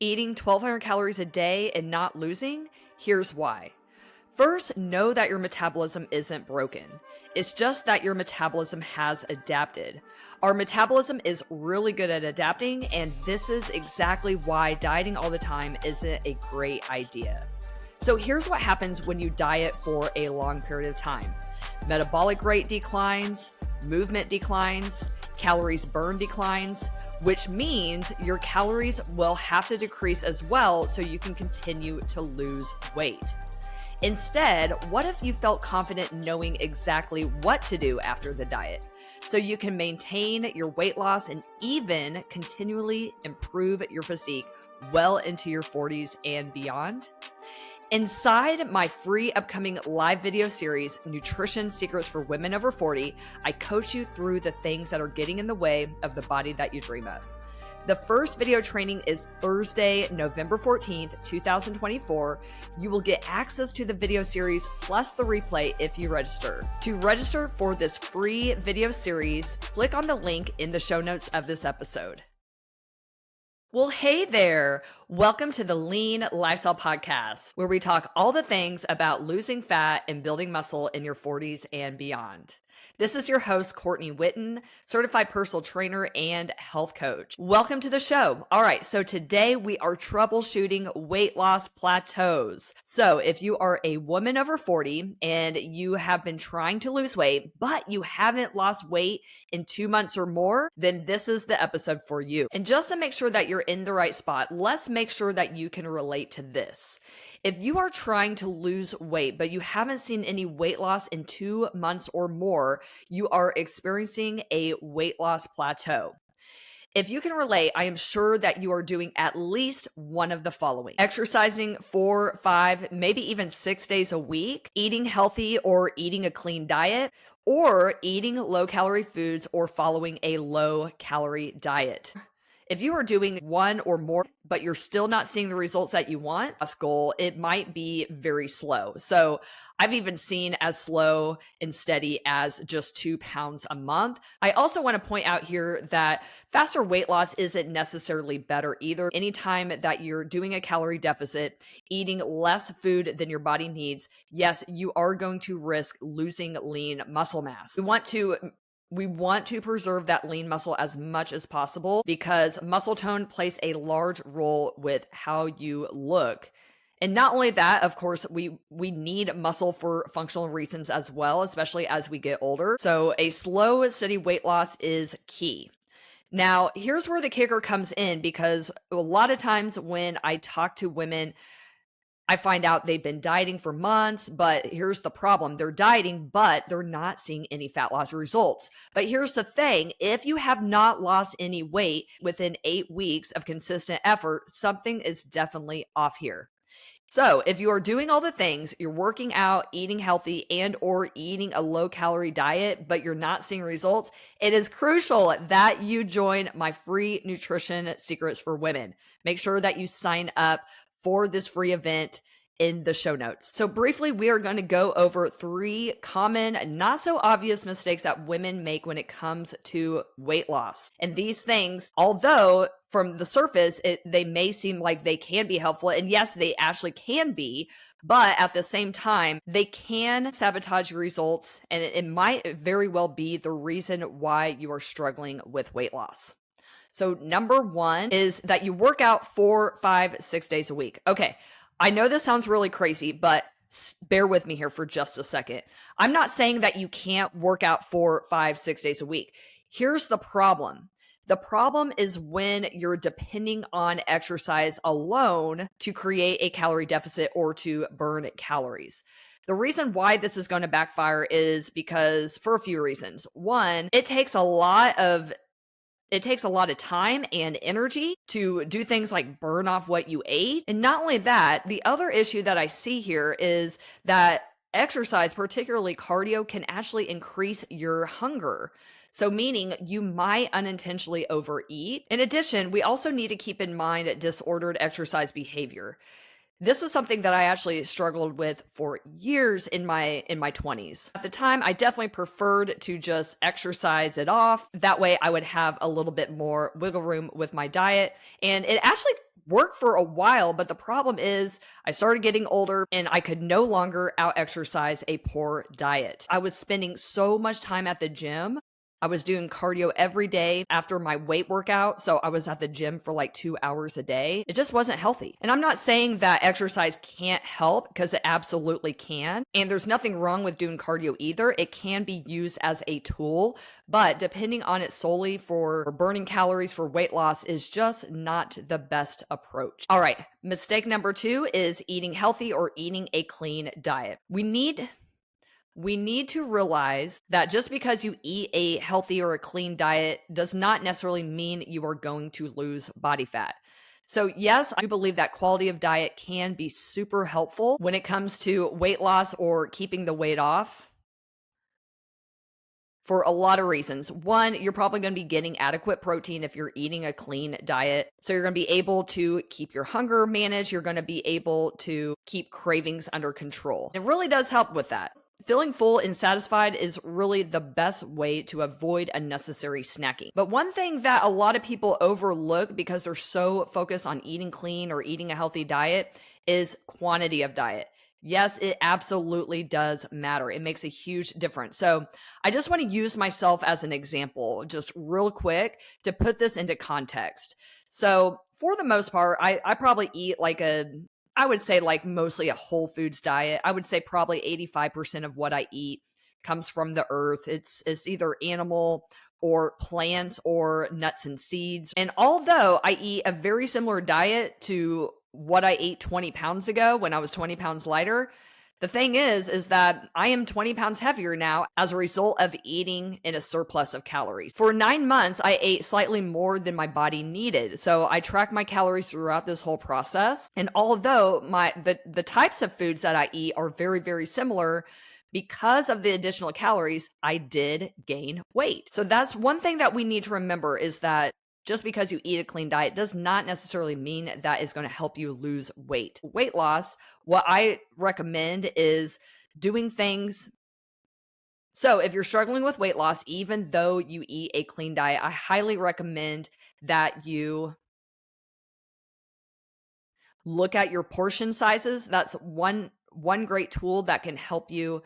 Eating 1,200 calories a day and not losing? Here's why. First, know that your metabolism isn't broken. It's just that your metabolism has adapted. Our metabolism is really good at adapting, and this is exactly why dieting all the time isn't a great idea. So here's what happens when you diet for a long period of time. Metabolic rate declines, movement declines, calories burned declines, which means your calories will have to decrease as well so you can continue to lose weight. Instead, what if you felt confident knowing exactly what to do after the diet so you can maintain your weight loss and even continually improve your physique well into your 40s and beyond? Inside my free upcoming live video series, Nutrition Secrets for Women Over 40, I coach you through the things that are getting in the way of the body that you dream of. The first video training is Thursday, November 14th, 2024. You will get access to the video series plus the replay if you register. To register for this free video series, click on the link in the show notes of this episode. Well, hey there. Welcome to the Lean Lifestyle Podcast, where we talk all the things about losing fat and building muscle in your 40s and beyond. This is your host, Courtney Witten, certified personal trainer and health coach. Welcome to the show. All right, so today we are troubleshooting weight loss plateaus. So if you are a woman over 40 and you have been trying to lose weight, but you haven't lost weight in 2 months or more, then this is the episode for you. And just to make sure that you're in the right spot, let's make sure that you can relate to this. If you are trying to lose weight, but you haven't seen any weight loss in 2 months or more, you are experiencing a weight loss plateau. If you can relate, I am sure that you are doing at least one of the following: exercising 4, 5, maybe even 6 days a week, eating healthy or eating a clean diet, or eating low-calorie foods or following a low-calorie diet. If you are doing one or more, but you're still not seeing the results that you want, a goal, it might be very slow. So I've even seen as slow and steady as just 2 pounds a month. I also want to point out here that faster weight loss isn't necessarily better either. Anytime that you're doing a calorie deficit, eating less food than your body needs, yes, you are going to risk losing lean muscle mass. We want to preserve that lean muscle as much as possible because muscle tone plays a large role with how you look. And not only that, of course, we need muscle for functional reasons as well, especially as we get older. So a slow, steady weight loss is key. Now, here's where the kicker comes in, because a lot of times when I talk to women, I find out they've been dieting for months, but here's the problem. They're dieting, but they're not seeing any fat loss results. But here's the thing. If you have not lost any weight within 8 weeks of consistent effort, something is definitely off here. So if you are doing all the things, you're working out, eating healthy, and or eating a low-calorie diet, but you're not seeing results, it is crucial that you join my free Nutrition Secrets for Women. Make sure that you sign up for this free event in the show notes. So briefly, we are going to go over 3 common, not so obvious mistakes that women make when it comes to weight loss. And these things, although from the surface, they may seem like they can be helpful, and yes, they actually can be, but at the same time, they can sabotage your results, and it might very well be the reason why you are struggling with weight loss. So number 1 is that you work out 4, 5, 6 days a week. Okay, I know this sounds really crazy, but bear with me here for just a second. I'm not saying that you can't work out 4, 5, 6 days a week. Here's the problem. The problem is when you're depending on exercise alone to create a calorie deficit or to burn calories. The reason why this is going to backfire is because for a few reasons. One, it takes a lot of time and energy to do things like burn off what you ate. And not only that, the other issue that I see here is that exercise, particularly cardio, can actually increase your hunger. So meaning you might unintentionally overeat. In addition, we also need to keep in mind disordered exercise behavior. This is something that I actually struggled with for years in my 20s. At the time, I definitely preferred to just exercise it off. That way I would have a little bit more wiggle room with my diet, and it actually worked for a while, but the problem is I started getting older and I could no longer out exercise a poor diet. I was spending so much time at the gym. I was doing cardio every day after my weight workout. So I was at the gym for like 2 hours a day. It just wasn't healthy. And I'm not saying that exercise can't help, because it absolutely can. And there's nothing wrong with doing cardio either. It can be used as a tool, but depending on it solely for burning calories for weight loss is just not the best approach. All right. Mistake number 2 is eating healthy or eating a clean diet. We need to realize that just because you eat a healthy or a clean diet does not necessarily mean you are going to lose body fat. So yes, I do believe that quality of diet can be super helpful when it comes to weight loss or keeping the weight off, for a lot of reasons. One, you're probably going to be getting adequate protein if you're eating a clean diet. So you're going to be able to keep your hunger managed. You're going to be able to keep cravings under control. It really does help with that. Feeling full and satisfied is really the best way to avoid unnecessary snacking. But one thing that a lot of people overlook because they're so focused on eating clean or eating a healthy diet is quantity of diet. Yes, it absolutely does matter. It makes a huge difference. So I just want to use myself as an example, just real quick, to put this into context. So for the most part, I probably eat I would say like mostly a whole foods diet. I would say probably 85% of what I eat comes from the earth. It's either animal or plants or nuts and seeds. And although I eat a very similar diet to what I ate 20 pounds ago when I was 20 pounds lighter, the thing is that I am 20 pounds heavier now as a result of eating in a surplus of calories. For 9 months, I ate slightly more than my body needed. So I tracked my calories throughout this whole process. And although the types of foods that I eat are very, very similar, because of the additional calories, I did gain weight. So that's one thing that we need to remember, is that just because you eat a clean diet does not necessarily mean that is going to help you lose weight. Weight loss, what I recommend is doing things. So if you're struggling with weight loss, even though you eat a clean diet, I highly recommend that you look at your portion sizes. That's one great tool that can help you.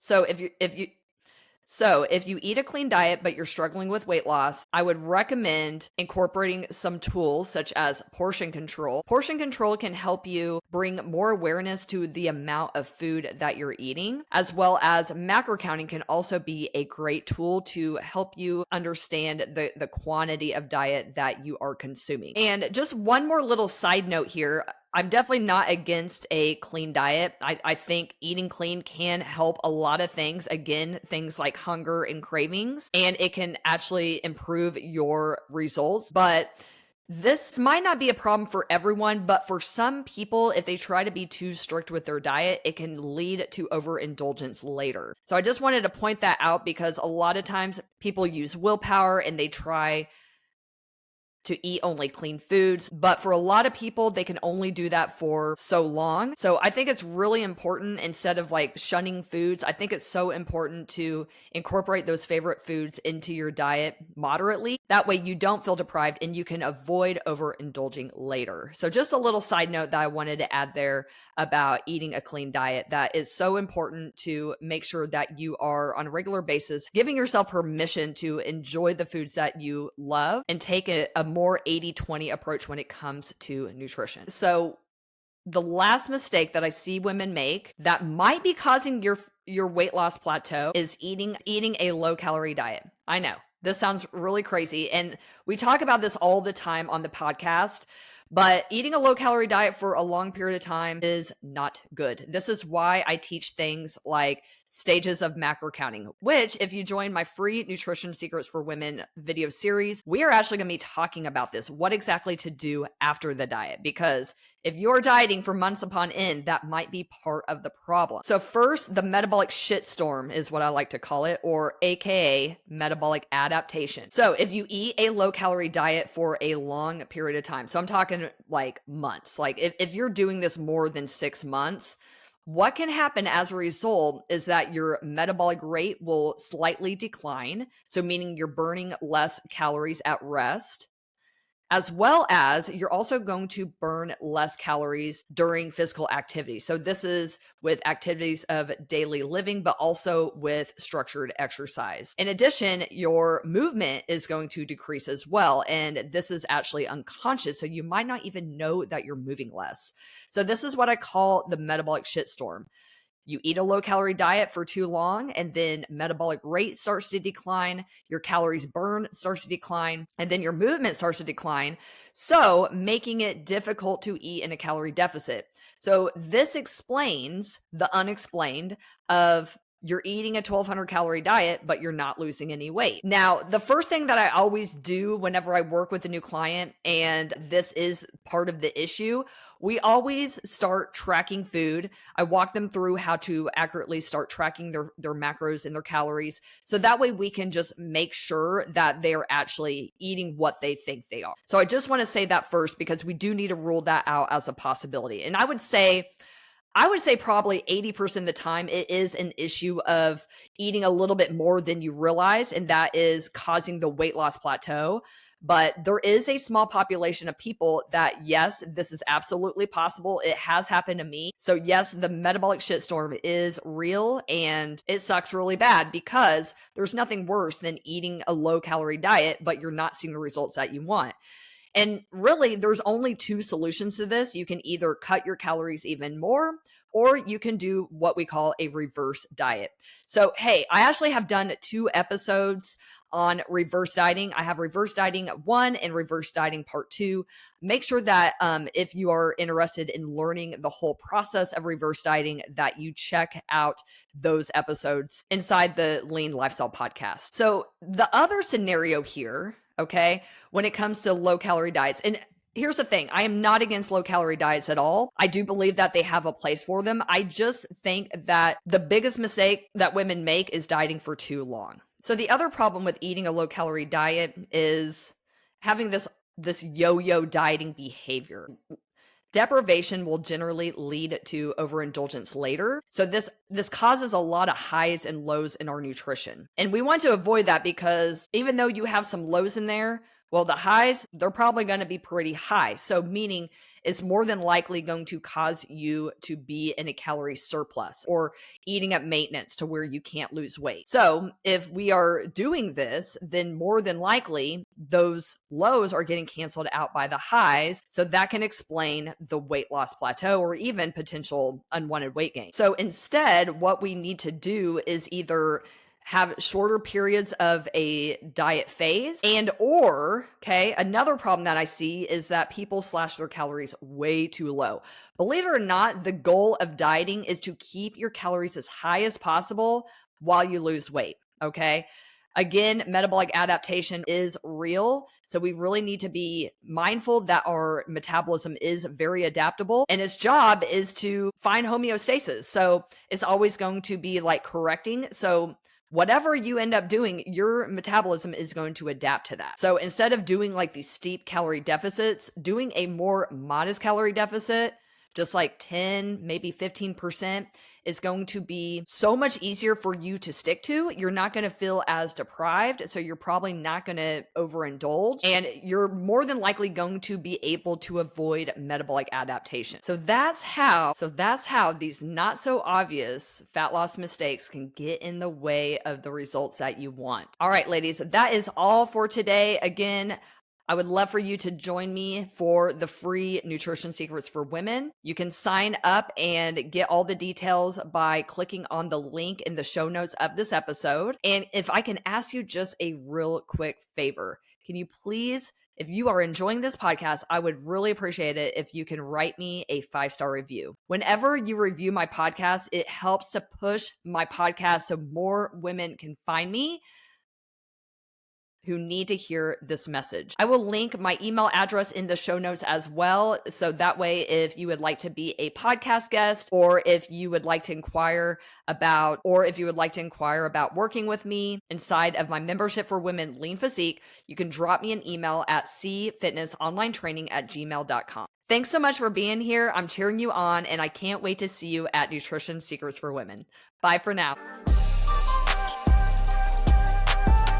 So if you eat a clean diet but you're struggling with weight loss, I would recommend incorporating some tools such as portion control. Portion control can help you bring more awareness to the amount of food that you're eating, as well as macro counting can also be a great tool to help you understand the quantity of diet that you are consuming. And just one more little side note here. I'm definitely not against a clean diet. I think eating clean can help a lot of things. Again, things like hunger and cravings, and it can actually improve your results. But this might not be a problem for everyone, but for some people, if they try to be too strict with their diet, it can lead to overindulgence later. So I just wanted to point that out, because a lot of times people use willpower and they try to eat only clean foods. But for a lot of people, they can only do that for so long. So I think it's really important, instead of like shunning foods, I think it's so important to incorporate those favorite foods into your diet moderately. That way you don't feel deprived and you can avoid overindulging later. So just a little side note that I wanted to add there about eating a clean diet, that is so important to make sure that you are on a regular basis giving yourself permission to enjoy the foods that you love and take a more 80-20 approach when it comes to nutrition. So the last mistake that I see women make that might be causing your weight loss plateau is eating a low calorie diet. I know this sounds really crazy, and we talk about this all the time on the podcast, but eating a low calorie diet for a long period of time is not good. This is why I teach things like stages of macro counting, which if you join my free Nutrition Secrets for Women video series, we are actually going to be talking about this, what exactly to do after the diet, because if you're dieting for months upon end, that might be part of the problem. So first, the metabolic shitstorm is what I like to call it, or AKA metabolic adaptation. So if you eat a low calorie diet for a long period of time, so I'm talking like months, like if you're doing this more than 6 months, what can happen as a result is that your metabolic rate will slightly decline. So meaning you're burning less calories at rest, as well as you're also going to burn less calories during physical activity. So this is with activities of daily living, but also with structured exercise. In addition, your movement is going to decrease as well. And this is actually unconscious. So you might not even know that you're moving less. So this is what I call the metabolic shitstorm. You eat a low calorie diet for too long, and then metabolic rate starts to decline, your calories burned starts to decline, and then your movement starts to decline. So making it difficult to eat in a calorie deficit. So this explains the unexplained of you're eating a 1200 calorie diet, but you're not losing any weight. Now, the first thing that I always do whenever I work with a new client, and this is part of the issue, we always start tracking food. I walk them through how to accurately start tracking their macros and their calories. So that way we can just make sure that they're actually eating what they think they are. So I just want to say that first, because we do need to rule that out as a possibility. And I would say probably 80% of the time it is an issue of eating a little bit more than you realize, and that is causing the weight loss plateau. But there is a small population of people that, yes, this is absolutely possible. It has happened to me. So yes, the metabolic shitstorm is real, and it sucks really bad because there's nothing worse than eating a low calorie diet, but you're not seeing the results that you want. And really, there's only two solutions to this. You can either cut your calories even more, or you can do what we call a reverse diet. So, hey, I actually have done 2 episodes on reverse dieting. I have reverse dieting 1 and reverse dieting part 2. Make sure that if you are interested in learning the whole process of reverse dieting, that you check out those episodes inside the Lean Lifestyle podcast. So the other scenario here, okay, when it comes to low calorie diets, and here's the thing, I am not against low calorie diets at all. I do believe that they have a place for them. I just think that the biggest mistake that women make is dieting for too long. So the other problem with eating a low calorie diet is having this yo-yo dieting behavior. Deprivation will generally lead to overindulgence later. So this causes a lot of highs and lows in our nutrition. And we want to avoid that, because even though you have some lows in there, well, the highs, they're probably going to be pretty high. So meaning it's more than likely going to cause you to be in a calorie surplus or eating at maintenance to where you can't lose weight. So if we are doing this, then more than likely those lows are getting canceled out by the highs. So that can explain the weight loss plateau or even potential unwanted weight gain. So instead, what we need to do is either have shorter periods of a diet phase, and or, okay, another problem that I see is that people slash their calories way too low. Believe it or not, the goal of dieting is to keep your calories as high as possible while you lose weight, okay? Again, metabolic adaptation is real. So we really need to be mindful that our metabolism is very adaptable, and its job is to find homeostasis. So it's always going to be like correcting. So whatever you end up doing, your metabolism is going to adapt to that. So instead of doing like these steep calorie deficits, doing a more modest calorie deficit, just like 10, maybe 15%, is going to be so much easier for you to stick to. You're not going to feel as deprived, so you're probably not going to overindulge, and you're more than likely going to be able to avoid metabolic adaptation. So that's how these not so obvious fat loss mistakes can get in the way of the results that you want. All right, ladies, that is all for today. Again, I would love for you to join me for the free Nutrition Secrets for Women. You can sign up and get all the details by clicking on the link in the show notes of this episode. And if I can ask you just a real quick favor, can you please If you are enjoying this podcast, I would really appreciate it if you can write me a 5-star review. Whenever you review my podcast, it helps to push my podcast so more women can find me who need to hear this message. I will link my email address in the show notes as well. So that way, if you would like to be a podcast guest, or if you would like to inquire about working with me inside of my membership for women lean physique, you can drop me an email at cfitnessonlinetraining@gmail.com. Thanks so much for being here. I'm cheering you on, and I can't wait to see you at Nutrition Secrets for Women. Bye for now.